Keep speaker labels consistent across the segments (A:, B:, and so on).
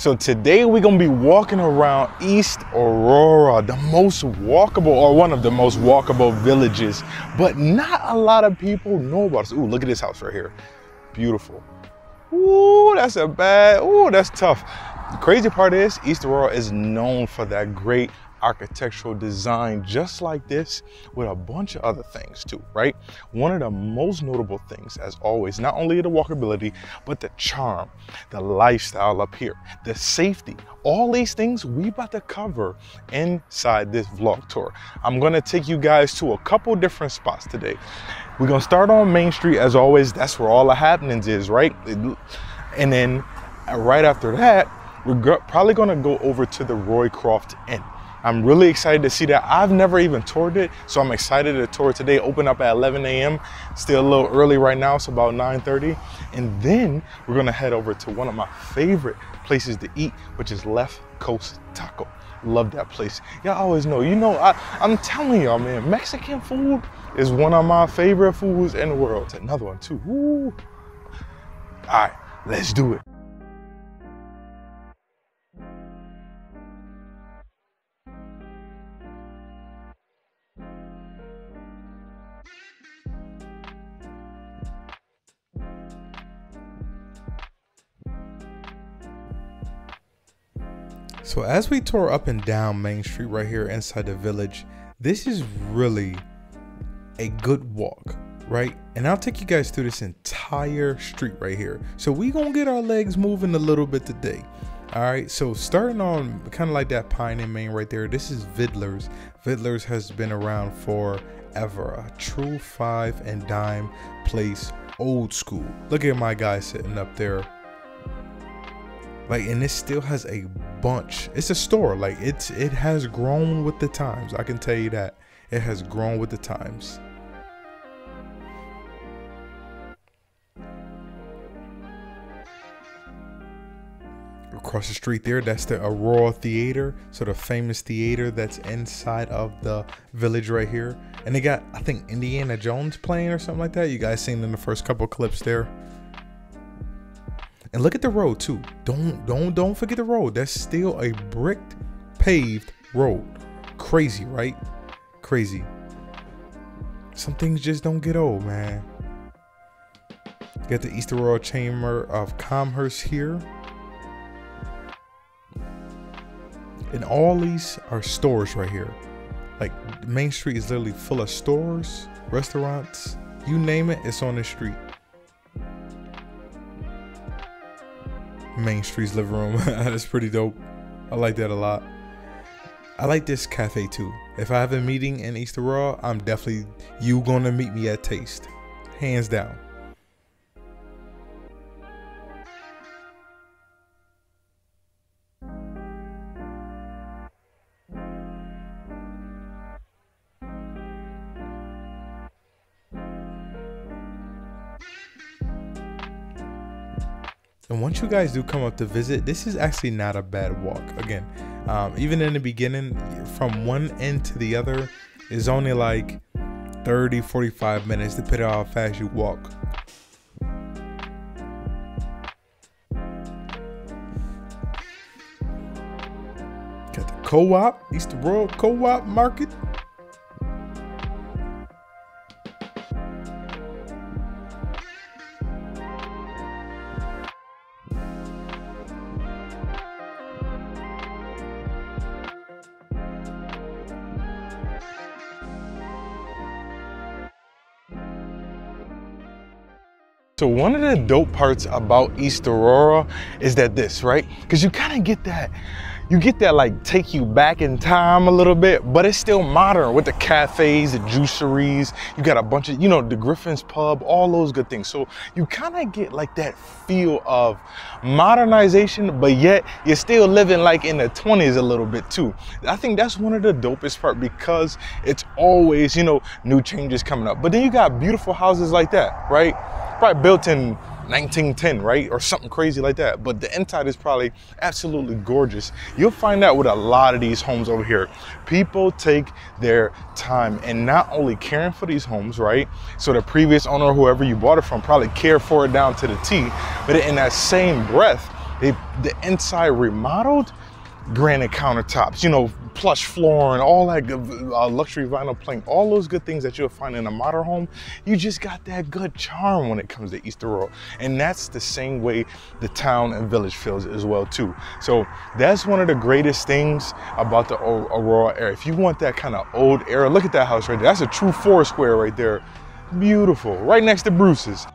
A: So today we're gonna be walking around East Aurora, the most walkable, or one of the most walkable villages, but not a lot of people know about it. Ooh, look at this house right here. Beautiful. Ooh, that's that's tough. The crazy part is East Aurora is known for that great architectural design just like this, with a bunch of other things too, right? One of the most notable things, as always, not only the walkability, but the charm, the lifestyle up here, the safety, all these things we about to cover inside this vlog tour. I'm gonna take you guys to a couple different spots today. We're gonna start on Main Street as always. That's where all the happenings is, right? And then right after that, we're probably gonna go over to the Roycroft Inn. I'm really excited to see that. I've never even toured it, so I'm excited to tour today. Open up at 11 a.m. Still a little early right now, it's about 9:30. And then we're gonna head over to one of my favorite places to eat, which is Left Coast Taco. Love that place. Y'all always know, I'm telling y'all, man, Mexican food is one of my favorite foods in the world. It's another one too. Woo. All right, let's do it. So as we tour up and down Main Street right here inside the village, this is really a good walk, right? And I'll take you guys through this entire street right here. So we gonna get our legs moving a little bit today. All right, so starting on kind of like that Pine and Main right there, this is Vidler's. Vidler's has been around forever, a true 5 and dime place, old school. Look at my guy sitting up there. Like, and it still has a bunch. It's a store. Like, it has grown with the times. I can tell you that. It has grown with the times. Across the street there, that's the Aurora Theater. So the famous theater that's inside of the village right here. And they got, I think, Indiana Jones playing or something like that. You guys seen in the first couple clips there. And look at the road too. Don't forget the road. That's still a bricked, paved road. Crazy, right? Crazy. Some things just don't get old, man. Got the East Aurora Chamber of Commerce here. And all these are stores right here. Like, Main Street is literally full of stores, restaurants, you name it, it's on the street. Main Street's living room. That's pretty dope. I like that a lot. I like this cafe too. If I have a meeting in East Aurora, I'm definitely, you gonna meet me at Taste. Hands down. And once you guys do come up to visit, this is actually not a bad walk. Again, even in the beginning, from one end to the other is only like 30-45 minutes, depending on how fast you walk. Got the co-op, East Aurora Co-op Market. So one of the dope parts about East Aurora is that right? Because you kind of get that, like take you back in time a little bit, but it's still modern with the cafes, the juiceries. You got a bunch of, the Griffin's Pub, all those good things. So you kind of get like that feel of modernization, but yet you're still living like in the 20s a little bit too. I think that's one of the dopest part, because it's always, new changes coming up. But then you got beautiful houses like that, right? Probably built in 1910, right? Or something crazy like that. But the inside is probably absolutely gorgeous. You'll find out with a lot of these homes over here. People take their time and not only caring for these homes, right? So the previous owner, whoever you bought it from, probably cared for it down to the T. But in that same breath, The inside remodeled, granite countertops, you know, plush flooring, all that good, luxury vinyl plank, all those good things that you'll find in a modern home. You just got that good charm when it comes to East Aurora. And that's the same way the town and village feels as well too. So that's one of the greatest things about the Aurora area. If you want that kind of old era, look at that house right there. That's a true four square right there. Beautiful, right next to Bruce's.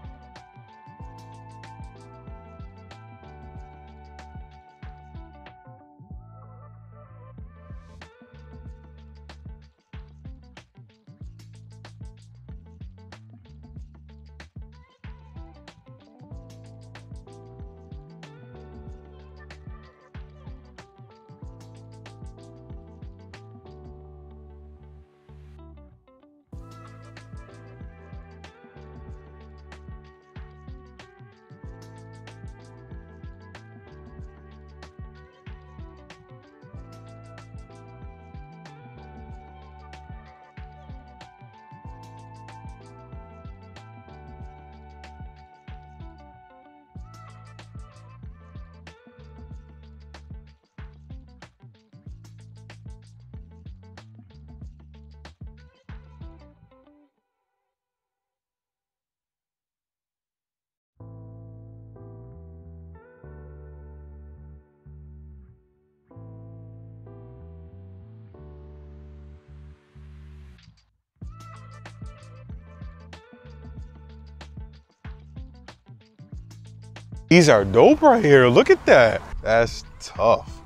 A: These are dope right here. Look at that. That's tough.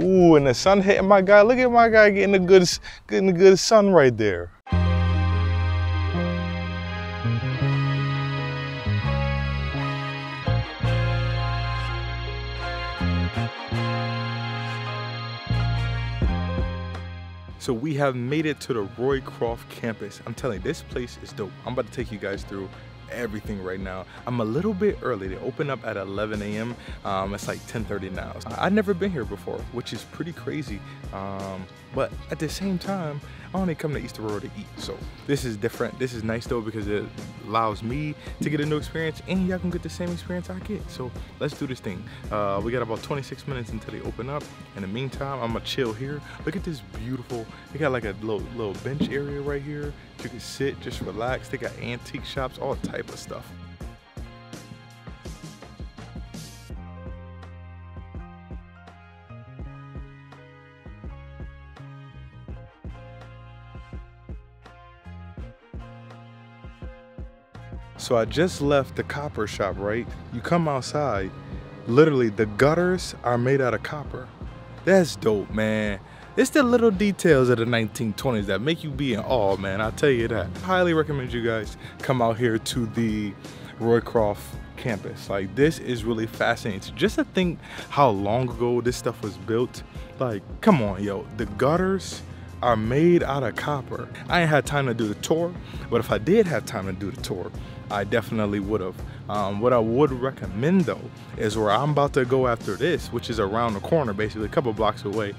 A: Ooh, and the sun hitting my guy. Look at my guy getting the good sun right there. So we have made it to the Roycroft campus. I'm telling you, this place is dope. I'm about to take you guys through everything right now. I'm a little bit early. They open up at 11 a.m. It's like 10:30 now. I've never been here before, which is pretty crazy. But at the same time, I only come to East Aurora to eat. So this is different. This is nice though, because it allows me to get a new experience and y'all can get the same experience I get. So let's do this thing. We got about 26 minutes until they open up. In the meantime, I'm gonna chill here. Look at this beautiful, they got like a little bench area right here. You can sit, just relax. They got antique shops, all type of stuff. So I just left the copper shop, right? You come outside, literally the gutters are made out of copper. That's dope, man. It's the little details of the 1920s that make you be in awe, man. I'll tell you that. I highly recommend you guys come out here to the Roycroft campus. Like, this is really fascinating. Just to think how long ago this stuff was built. Like, come on, yo. The gutters are made out of copper. I ain't had time to do the tour, but if I did have time to do the tour, I definitely would have. What I would recommend though is where I'm about to go after this, which is around the corner, basically a couple blocks away,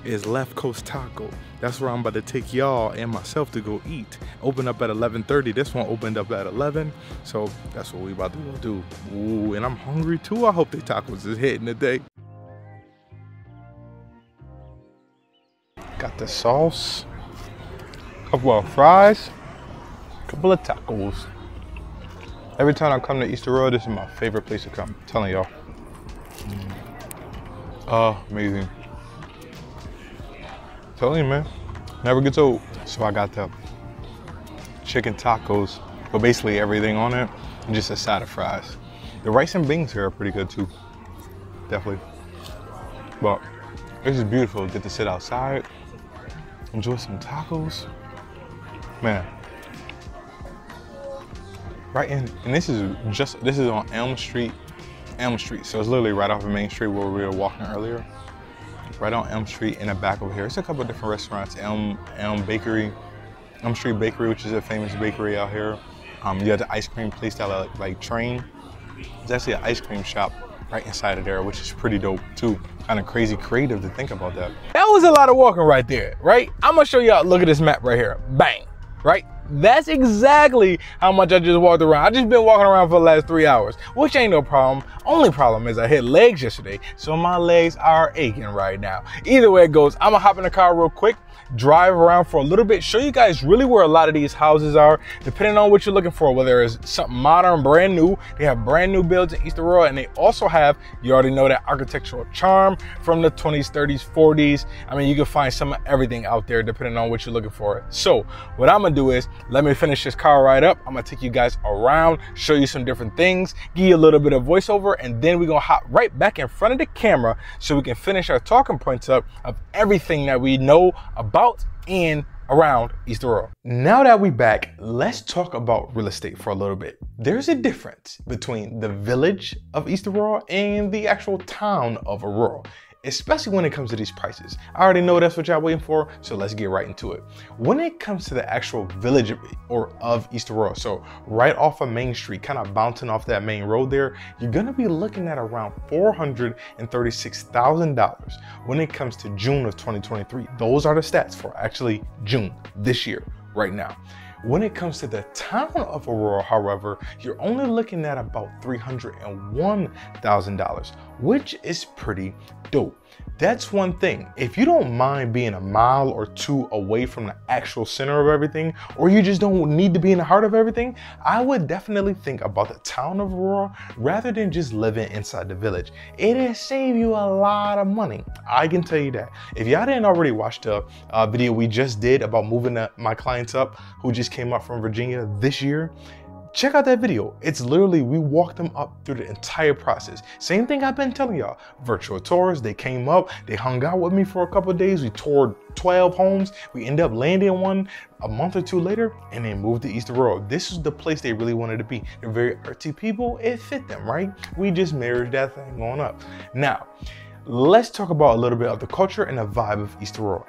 A: is Left Coast Taco. That's where I'm about to take y'all and myself to go eat. Open up at 11:30. This one opened up at 11, so that's what we about to go do. Ooh, and I'm hungry too. I hope they tacos is hitting today. Got the sauce, couple of fries, couple of tacos. Every time I come to East Aurora, this is my favorite place to come. I'm telling y'all. Oh, amazing. Telling you, man, never gets old. So I got the chicken tacos, but basically everything on it, and just a side of fries. The rice and beans here are pretty good too, definitely. But this is beautiful. Get to sit outside, enjoy some tacos, man. Right in, and this is on Elm Street, so it's literally right off of Main Street where we were walking earlier. Right on Elm Street in the back over here. It's a couple of different restaurants. Elm Bakery, Elm Street Bakery, which is a famous bakery out here. You have the ice cream place that like Train. There's actually an ice cream shop right inside of there, which is pretty dope too. Kind of crazy creative to think about that. That was a lot of walking right there, right? I'm gonna show y'all, look at this map right here. Bang, right? That's exactly how much I just walked around. I just been walking around for the last 3 hours, which ain't no problem. Only problem is I hit legs yesterday, so my legs are aching right now. Either way it goes, I'm gonna hop in the car real quick, drive around for a little bit, show you guys really where a lot of these houses are, depending on what you're looking for, whether it's something modern, brand new. They have brand new builds in East Aurora, and they also have, you already know, that architectural charm from the 20s, 30s, 40s. I mean, you can find some of everything out there depending on what you're looking for. So what I'm gonna do is, let me finish this car ride up. I'm gonna take you guys around, show you some different things, give you a little bit of voiceover, and then we're gonna hop right back in front of the camera so we can finish our talking points up of everything that we know about and around East Aurora. Now that we're back, let's talk about real estate for a little bit. There's a difference between the village of East Aurora and the actual town of Aurora, especially when it comes to these prices. I already know that's what y'all waiting for, so let's get right into it. When it comes to the actual village of East Aurora, so right off of Main Street, kind of bouncing off that main road there, you're gonna be looking at around $436,000 when it comes to June of 2023. Those are the stats for actually June this year, right now. When it comes to the town of Aurora, however, you're only looking at about $301,000, which is pretty dope. That's one thing. If you don't mind being a mile or two away from the actual center of everything, or you just don't need to be in the heart of everything, I would definitely think about the town of Aurora rather than just living inside the village. It'll save you a lot of money. I can tell you that. If y'all didn't already watch the video we just did about moving my clients up who just came up from Virginia this year, check out that video. It's literally, we walked them up through the entire process. Same thing I've been telling y'all. Virtual tours, they came up, they hung out with me for a couple of days. We toured 12 homes. We ended up landing one a month or two later and then moved to East Aurora. This is the place they really wanted to be. They're very artsy people. It fit them, right? We just married that thing on up. Now, let's talk about a little bit of the culture and the vibe of East Aurora.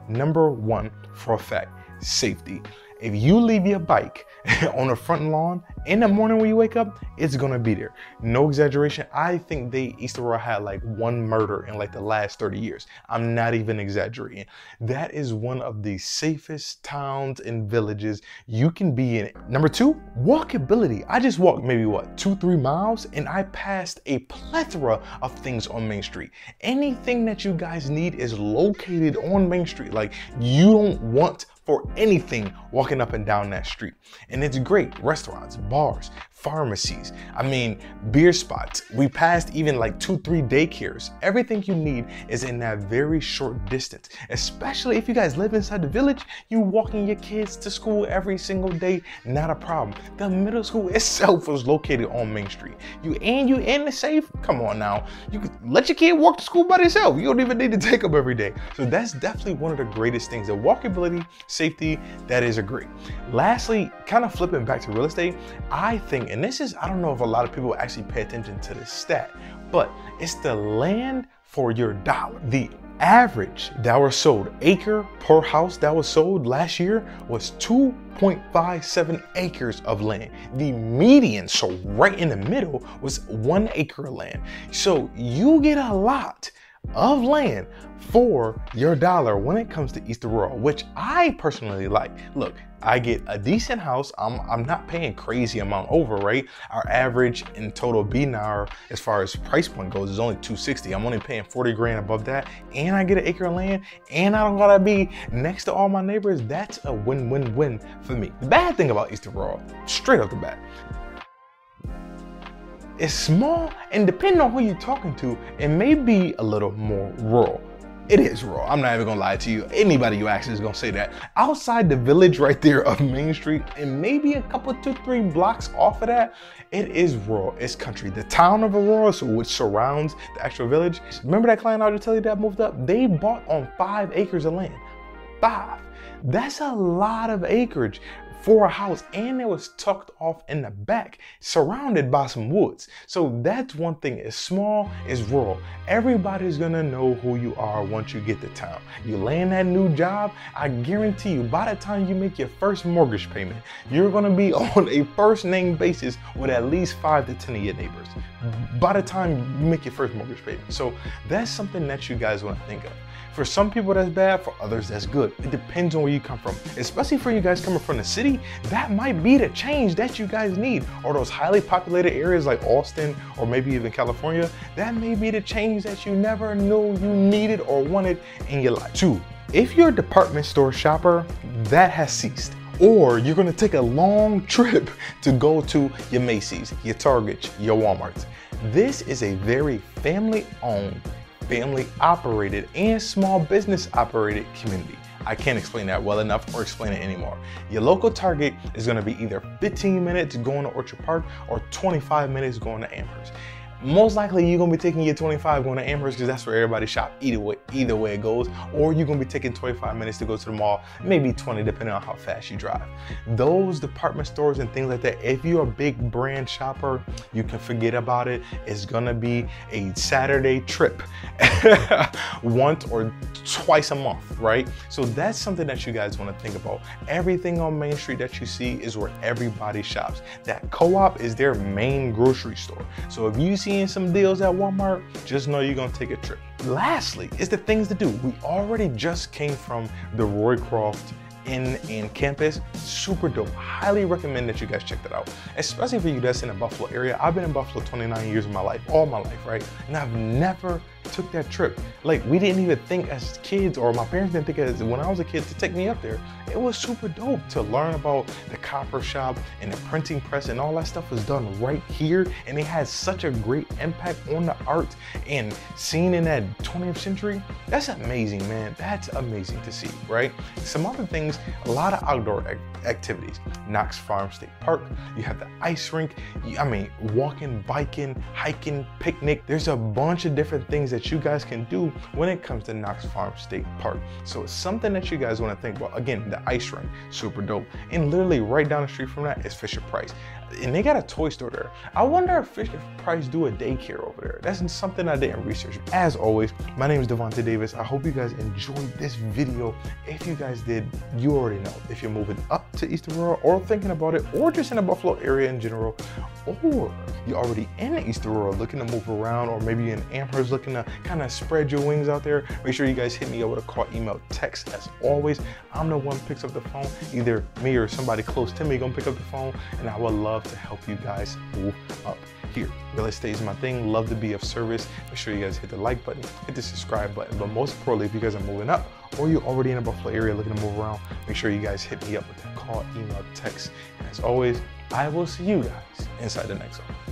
A: Number one, for a fact, safety. If you leave your bike on the front lawn in the morning when you wake up, it's gonna be there. No exaggeration. I think East Aurora had like one murder in like the last 30 years. I'm not even exaggerating. That is one of the safest towns and villages you can be in. Number two, walkability. I just walked maybe what, 2-3 miles, and I passed a plethora of things on Main Street. Anything that you guys need is located on Main Street. Like, you don't want for anything walking up and down that street. And it's great. Restaurants, bars, pharmacies, I mean, beer spots. We passed even like 2-3 daycares. Everything you need is in that very short distance. Especially if you guys live inside the village, you walking your kids to school every single day, not a problem. The middle school itself was located on Main Street. You in the safe? Come on now. You could let your kid walk to school by themselves. You don't even need to take them every day. So that's definitely one of the greatest things. The walkability, safety, that is a great. Lastly, kind of flipping back to real estate, I think, and this is, I don't know if a lot of people actually pay attention to this stat, but it's the land for your dollar. The average that was sold, acre per house that was sold last year was 2.57 acres of land. The median, so right in the middle, was 1 acre of land. So you get a lot of land for your dollar when it comes to East Aurora, which I personally like. Look, I get a decent house. I'm not paying crazy amount over, right? Our average in total B&R as far as price point goes is only $260. I'm only paying 40 grand above that, and I get an acre of land, and I don't gotta be next to all my neighbors. That's a win-win-win for me. The bad thing about East Aurora, straight off the bat, it's small, and depending on who you're talking to, it may be a little more rural. It is rural. I'm not even gonna lie to you. Anybody you ask is gonna say that. Outside the village right there of Main Street, and maybe a couple, 2-3 blocks off of that, it is rural. It's country. The town of Aurora, so which surrounds the actual village. Remember that client I just tell you that moved up? They bought on 5 acres of land. 5. That's a lot of acreage for a house, and it was tucked off in the back, surrounded by some woods. So that's one thing. It's small, it's rural. Everybody's gonna know who you are once you get to town. You land that new job, I guarantee you, by the time you make your first mortgage payment, you're gonna be on a first name basis with at least 5 to 10 of your neighbors by the time you make your first mortgage payment. So that's something that you guys wanna think of. For some people that's bad, for others that's good. It depends on where you come from. Especially for you guys coming from the city, that might be the change that you guys need. Or those highly populated areas like Austin or maybe even California, that may be the change that you never knew you needed or wanted in your life. 2, if you're a department store shopper, that has ceased. Or you're gonna take a long trip to go to your Macy's, your Targets, your Walmarts. This is a very family-owned, family-operated, and small business-operated community. I can't explain that well enough or explain it anymore. Your local Target is gonna be either 15 minutes going to Orchard Park or 25 minutes going to Amherst. Most likely you're gonna be taking your 25 going to Amherst because that's where everybody shop, either way it goes, or you're gonna be taking 25 minutes to go to the mall, maybe 20 depending on how fast you drive. Those department stores and things like that, if you're a big brand shopper, you can forget about it. It's gonna be a Saturday trip once or twice a month, right? So that's something that you guys wanna think about. Everything on Main Street that you see is where everybody shops. That co-op is their main grocery store. So if you seeing some deals at Walmart, just know you're gonna take a trip. Lastly, is the things to do. We already just came from the Roycroft Inn and campus. Super dope. Highly recommend that you guys check that out. Especially for you that's in the Buffalo area. I've been in Buffalo 29 years of my life, all my life, right? And I've never took that trip. Like, we didn't even think as kids, or my parents didn't think as when I was a kid to take me up there. It was super dope to learn about the copper shop and the printing press, and all that stuff was done right here. And it had such a great impact on the art and seen in that 20th century. That's amazing, man. That's amazing to see, right? Some other things, a lot of outdoor activities. Knox Farm State Park, you have the ice rink, walking, biking, hiking, picnic. There's a bunch of different things that you guys can do when it comes to Knox Farm State Park. So it's something that you guys want to think about. Again, the ice rink, super dope. And literally right down the street from that is Fisher Price. And they got a toy store there. I wonder if Fisher Price do a daycare over there. That's something I didn't research. As always, my name is Devonte Davis. I hope you guys enjoyed this video. If you guys did, you already know. If you're moving up to East Aurora or thinking about it, or just in the Buffalo area in general, or you're already in East Aurora looking to move around, or maybe in Amherst looking to kind of spread your wings out there, make sure you guys hit me up with a call, email, text. As always, I'm the one who picks up the phone. Either me or somebody close to me gonna pick up the phone, and I would love to help you guys move up here. Real estate is my thing. Love to be of service. Make sure you guys hit the like button, hit the subscribe button. But most importantly, if you guys are moving up or you're already in the Buffalo area looking to move around, make sure you guys hit me up with that call, email, text. And as always, I will see you guys inside the next one.